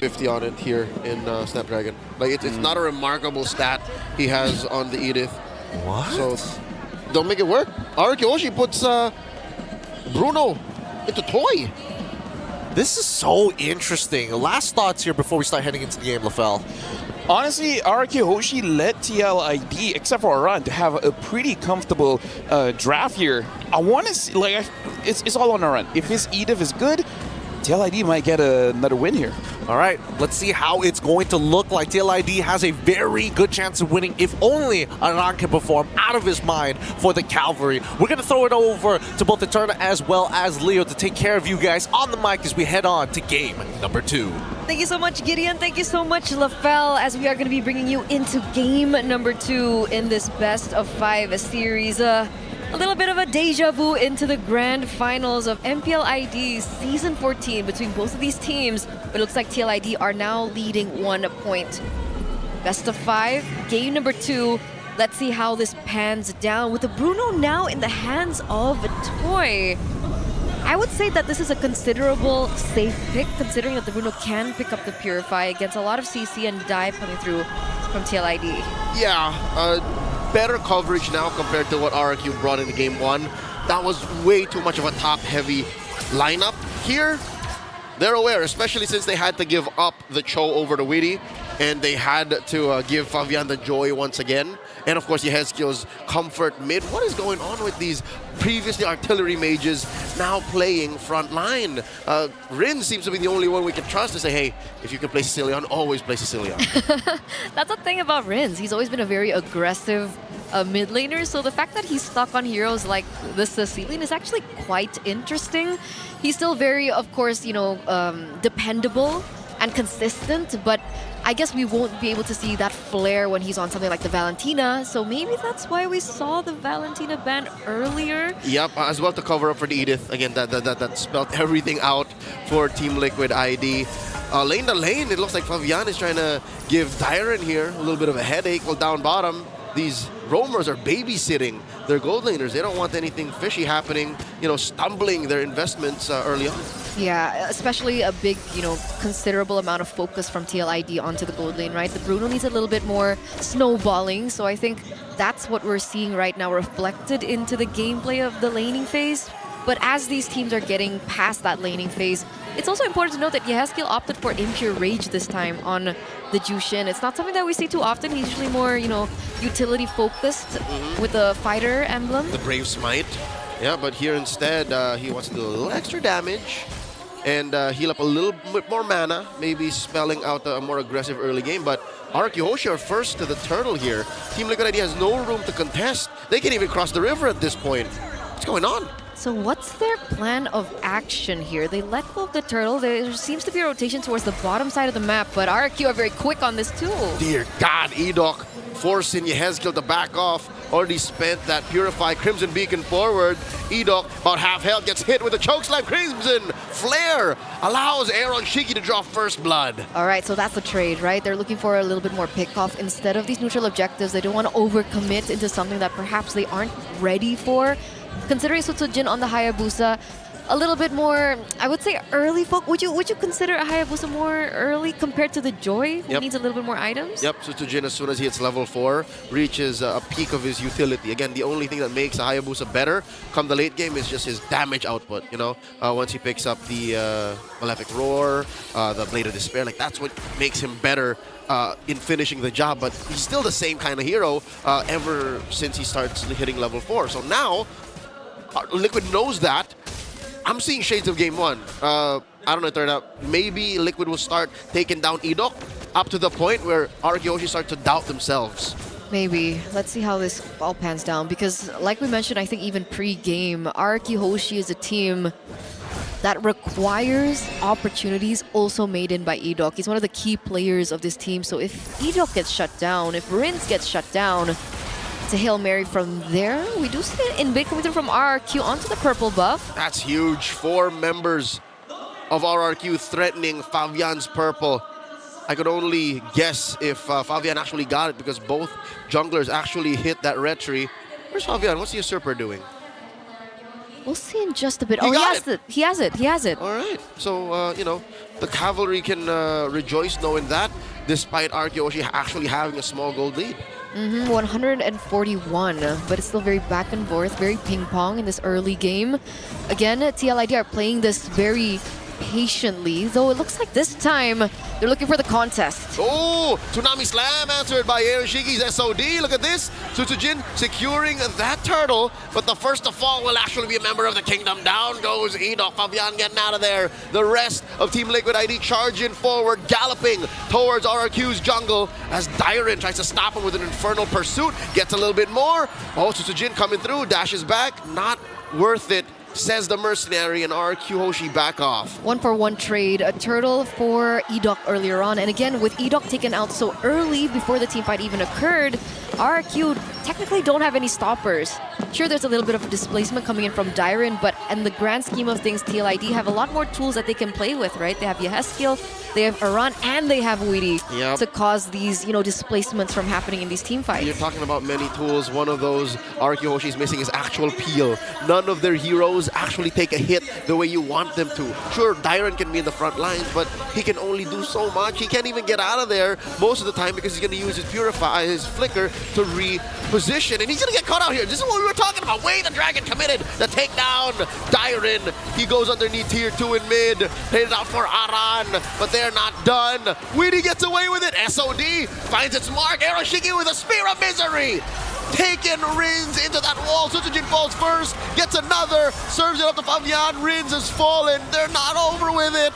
50 on it here in Snapdragon. Like it's not a remarkable stat he has on the Edith. What? So don't make it work. RRQ Hoshi puts Bruno into toy. This is so interesting. Last thoughts here before we start heading into the game, LaFell. Honestly, RRQ Hoshi led TLID, except for a run, to have a pretty comfortable draft here. I want to see, like, it's all on a run. If his Edith is good, TLID might get another win here. All right, let's see how it's going to look like. TLID has a very good chance of winning if only Aran can perform out of his mind for the Cavalry. We're going to throw it over to both Eterna as well as Leo to take care of you guys on the mic as we head on to game number 2. Thank you so much, Gideon. Thank you so much, LaFell, as we are going to be bringing you into game number 2 in this best of 5 series. A little bit of a deja vu into the grand finals of MPLID Season 14 between both of these teams. But it looks like TLID are now leading 1 point. Best of 5, game number 2. Let's see how this pans down with the Bruno now in the hands of a toy. I would say that this is a considerable safe pick, considering that the Bruno can pick up the Purify against a lot of CC and dive coming through from TLID. Yeah, better coverage now compared to what RRQ brought into game 1. That was way too much of a top-heavy lineup. Here, they're aware, especially since they had to give up the Cho over to Witty, and they had to give Fabian the Joy once again. And of course, Yehezkiel's comfort mid. What is going on with these previously artillery mages now playing front line? Rin seems to be the only one we can trust to say, hey, if you can play Sicilian, always play Sicilian. That's the thing about Rins. He's always been a very aggressive mid laner, so the fact that he's stuck on heroes like the Sicilian is actually quite interesting. He's still very, of course, you know, dependable and consistent, but I guess we won't be able to see that flair when he's on something like the Valentina, so maybe that's why we saw the Valentina ban earlier. Yep, as well to cover up for the Edith. Again, that spelled everything out for Team Liquid ID. Lane to lane, it looks like Fabian is trying to give Dyron here a little bit of a headache. Well, down bottom, these roamers are babysitting their gold laners. They don't want anything fishy happening, you know, stumbling their investments early on. Yeah, especially a big, you know, considerable amount of focus from TLID onto the gold lane, right? The Bruno needs a little bit more snowballing, so I think that's what we're seeing right now reflected into the gameplay of the laning phase. But as these teams are getting past that laning phase, it's also important to note that Yehezkiel opted for Impure Rage this time on the Jushin. It's not something that we see too often. He's usually more, you know, utility focused with the fighter emblem. The Brave Smite. Yeah, but here instead, he wants to do a little extra damage and heal up a little bit more mana, maybe spelling out a more aggressive early game. But RRQ Hoshi are first to the turtle here. Team Liquid ID has no room to contest. They can't even cross the river at this point. What's going on? So what's their plan of action here? They let go of the turtle. There seems to be a rotation towards the bottom side of the map, but RRQ are very quick on this too. Dear God, Edok forcing Yehezkiel to back off. Already spent that Purify Crimson Beacon forward. Edok, about half health, gets hit with a chokeslam. Crimson Flare allows Aaron Shiki to draw first blood. All right, so that's the trade, right? They're looking for a little bit more pick-off instead of these neutral objectives. They don't want to overcommit into something that perhaps they aren't ready for. Considering Sutsujin on the Hayabusa, a little bit more, I would say, early folk. Would you consider a Hayabusa more early compared to the Joy, who needs a little bit more items? Yep, Sutsujin, as soon as he hits level 4, reaches a peak of his utility. Again, the only thing that makes a Hayabusa better come the late game is just his damage output, you know? Once he picks up the Malefic Roar, the Blade of Despair, like that's what makes him better in finishing the job. But he's still the same kind of hero ever since he starts hitting level 4. So now, Liquid knows that. I'm seeing shades of game 1. I don't know, turn out maybe Liquid will start taking down Edok up to the point where RRQ Hoshi start to doubt themselves. Maybe. Let's see how this all pans down, because like we mentioned, I think even pre-game, RRQ Hoshi is a team that requires opportunities also made in by Edok. He's one of the key players of this team, so if Edok gets shut down, if Rins gets shut down, a Hail Mary from there. We do see an invade coming through from RRQ onto the purple buff. That's huge. 4 members of RRQ threatening Fabian's purple. I could only guess if Fabian actually got it because both junglers actually hit that red tree. Where's Fabian? What's the usurper doing? We'll see in just a bit. He Oh, got it. He has it. He has it. All right. So, you know, the cavalry can rejoice knowing that, despite RRQ Hoshi actually having a small gold lead. 141, but it's still very back and forth, very ping pong in this early game. Again, TLID are playing this very patiently, though it looks like this time they're looking for the contest. Oh, Tsunami Slam answered by Eroshiki's SOD. Look at this. Tsutsujin securing that turtle, but the first to fall will actually be a member of the kingdom. Down goes Edok. Fabian getting out of there. The rest of Team Liquid ID charging forward, galloping towards RRQ's jungle as Dyron tries to stop him with an infernal pursuit. Gets a little bit more. Oh, Tsutsujin coming through, dashes back. Not worth it, says the mercenary, and RRQ Hoshi back off. 1-for-1 trade, a turtle for Edok earlier on. And again, with Edok taken out so early before the team fight even occurred, RRQ technically don't have any stoppers. Sure, there's a little bit of displacement coming in from Dyron, but in the grand scheme of things, TLID have a lot more tools that they can play with, right? They have Yehezkiel, they have Aran, and they have Weedy to cause these, you know, displacements from happening in these team fights. You're talking about many tools. One of those RRQ Hoshi is missing is actual peel. None of their heroes actually take a hit the way you want them to. Sure, Dyron can be in the front lines, but he can only do so much. He can't even get out of there most of the time because he's going to use his Purify, his Flicker, to reposition, and he's going to get caught out here. This is what we were talking about. Way the Dragon committed the takedown. Dyron, he goes underneath tier 2 in mid. Played it out for Aran, but they're not done. Weedy gets away with it. SOD finds its mark. Eroshiki with a Spear of Misery. Taking Rins into that wall. Tsutsujin falls first, gets another, serves it up to Fabian. Rins has fallen. They're not over with it.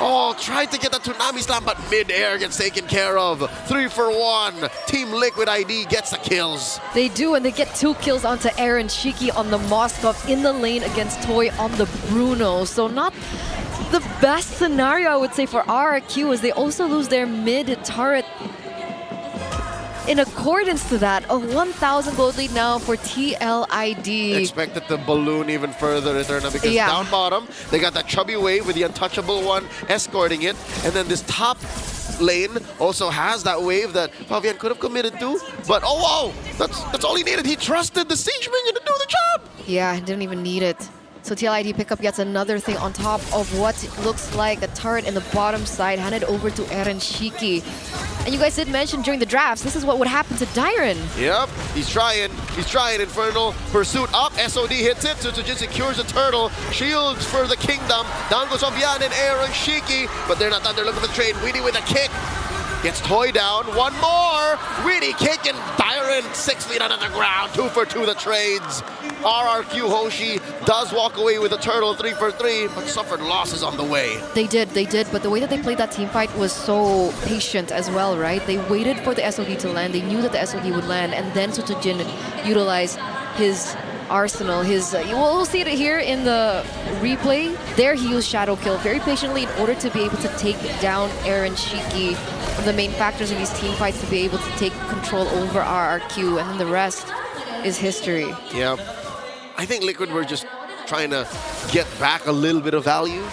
Oh, tried to get the Tsunami Slam, but mid-air gets taken care of. 3-for-1. Team Liquid ID gets the kills. They do, and they get 2 kills onto Aaron Shiki on the Moskov in the lane against Toy on the Bruno. So not the best scenario, I would say, for RRQ, as they also lose their mid-turret. In accordance to that, a 1,000 gold lead now for TLID. Expected to balloon even further, Eterna, because down bottom, they got that chubby wave with the untouchable one escorting it. And then this top lane also has that wave that Fabian could have committed to. But oh, whoa, that's all he needed. He trusted the Siege Minion to do the job. Yeah, didn't even need it. So TLID pick up yet another thing on top of what looks like a turret in the bottom side, handed over to Eren Shiki. And you guys did mention during the drafts, this is what would happen to Dyron. Yep, he's trying. Infernal pursuit up. SOD hits it. Tsutsujin secures the turtle. Shields for the kingdom. Down goes Fabian and Eren Shiki. But they're not done. They're looking for the trade. Weedy with a kick. Gets Toy down. One more. Weedy kicking Dyron 6 feet under the ground. 2-for-2 the trades. RRQ Hoshi does walk away with a turtle 3-for-3, but suffered losses on the way. They did, but the way that they played that team fight was so patient as well, right? They waited for the SOD to land. They knew that the SOD would land, and then Tsutsujin utilized his arsenal. We'll see it here in the replay. There he used Shadow Kill very patiently in order to be able to take down Eren Shiki. One of the main factors in these team fights to be able to take control over RRQ, and then the rest is history. Yeah. I think Liquid were just trying to get back a little bit of value.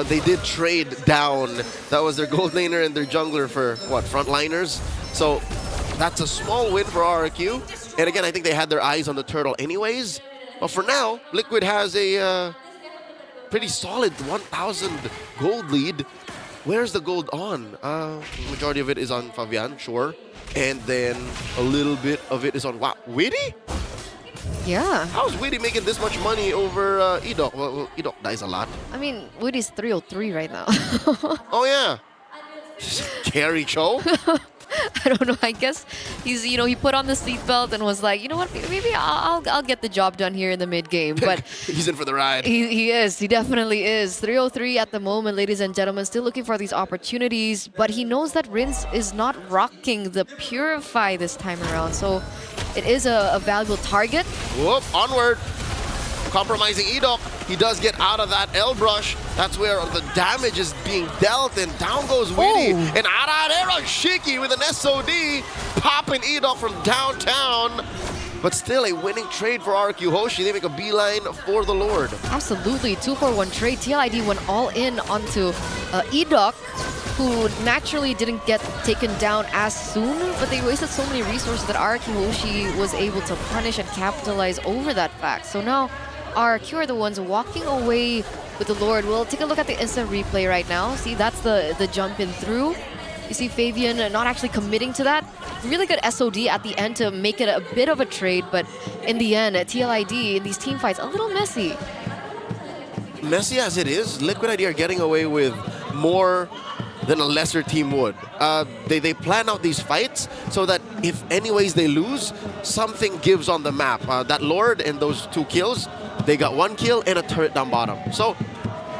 They did trade down. That was their gold laner and their jungler for, what, frontliners? So that's a small win for RRQ. And again, I think they had their eyes on the turtle anyways. But for now, Liquid has a pretty solid 1,000 gold lead. Where's the gold on? Majority of it is on Fabian, sure. And then a little bit of it is on, wow, Weedy? Yeah. How's Weedy making this much money over Edok? Well, Edok dies a lot. I mean, Woody's 303 right now. Oh, yeah. Carry Cho? I don't know. I guess he put on the seatbelt and was like, you know what? Maybe I'll get the job done here in the mid game. But he's in for the ride. He is. He definitely is. 303 at the moment, ladies and gentlemen. Still looking for these opportunities, but he knows that Rins is not rocking the Purify this time around. So it is a valuable target. Whoop! Onward. Compromising Edok. He does get out of that L brush. That's where the damage is being dealt, and down goes Weedy. And Eren Shiki with an SOD, popping Edok from downtown. But still a winning trade for RRQ Hoshi. They make a beeline for the Lord. Absolutely, 2-for-1 trade. TLID went all in onto Edok, who naturally didn't get taken down as soon, but they wasted so many resources that RRQ Hoshi was able to punish and capitalize over that fact. So now RRQ are the ones walking away with the Lord. We'll take a look at the instant replay right now. See, that's the jump in through. You see Fabian not actually committing to that. Really good SOD at the end to make it a bit of a trade, but in the end, TLID in these team fights, a little messy. Messy as it is, Liquid ID are getting away with more than a lesser team would. They plan out these fights so that if anyways they lose, something gives on the map. That Lord and those 2 kills, they got 1 kill and a turret down bottom. So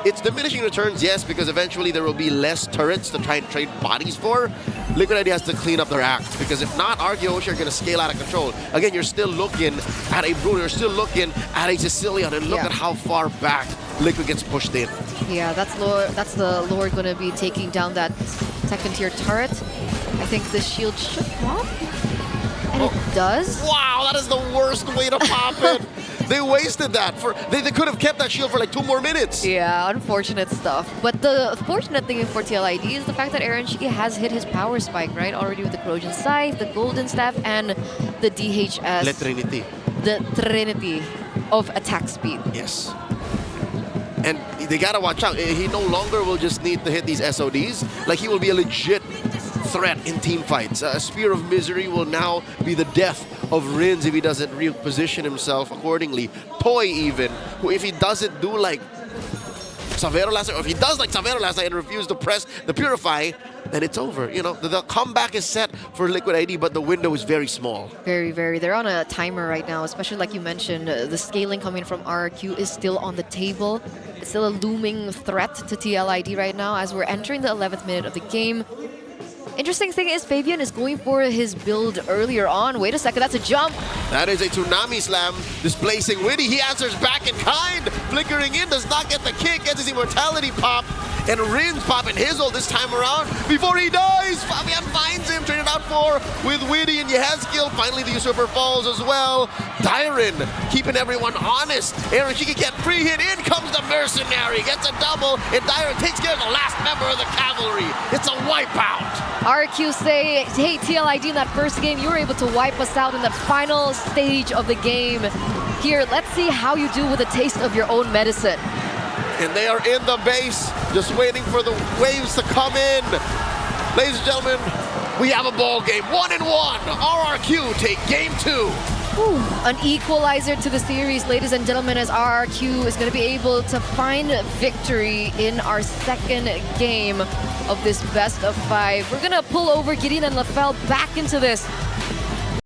it's diminishing returns, yes, because eventually there will be less turrets to try and trade bodies for. Liquid ID has to clean up their act, because if not, RRQ Hoshi are going to scale out of control. Again, you're still looking at a Bruno, you're still looking at a Sicilian, and look at how far back Liquid gets pushed in. Yeah, that's the Lord going to be taking down that second tier turret. I think the shield should pop, and it does. Wow, that is the worst way to pop it. They wasted that. They could have kept that shield for like 2 more minutes. Yeah, unfortunate stuff. But the fortunate thing for TLID is the fact that Aaron Shiki has hit his power spike, right? Already with the Corrosion Scythe, the Golden Staff, and the DHS. Le Trinity. The Trinity of attack speed. Yes. And they gotta watch out. He no longer will just need to hit these SODs. Like, he will be a legit threat in team fights. A Spear of Misery will now be the death of Rins if he doesn't reposition himself accordingly. Toy even, who if he doesn't do like Savero last night, or if he does like Savero last night and refuse to press the Purify, then it's over. You know, the comeback is set for Liquid ID, but the window is very small. Very, very. They're on a timer right now, especially like you mentioned. The scaling coming from RRQ is still on the table. It's still a looming threat to TLID right now as we're entering the 11th minute of the game. Interesting thing is Fabian is going for his build earlier on. Wait a second, that's a jump. That is a Tsunami Slam displacing Witty. He answers back in kind. Flickering in, does not get the kick, gets his Immortality pop. And Rin's popping his ult this time around before he dies. Fabian finds him, traded out for with Witty and Yehezkiel. Finally, the Usurper falls as well. Dyron keeping everyone honest. Aaron Shiki can't free hit. In comes the Mercenary, gets a double, and Dyron takes care of the last member of the cavalry. It's a wipeout. RQ say, hey, TLID in that first game, you were able to wipe us out in the final stage of the game. Here, let's see how you do with a taste of your own medicine. And they are in the base, just waiting for the waves to come in. Ladies and gentlemen, we have a ball game. 1-1. RRQ take game 2. Ooh, an equalizer to the series, ladies and gentlemen, as RRQ is going to be able to find victory in our second game of this best of 5. We're going to pull over Gideon and LaFell back into this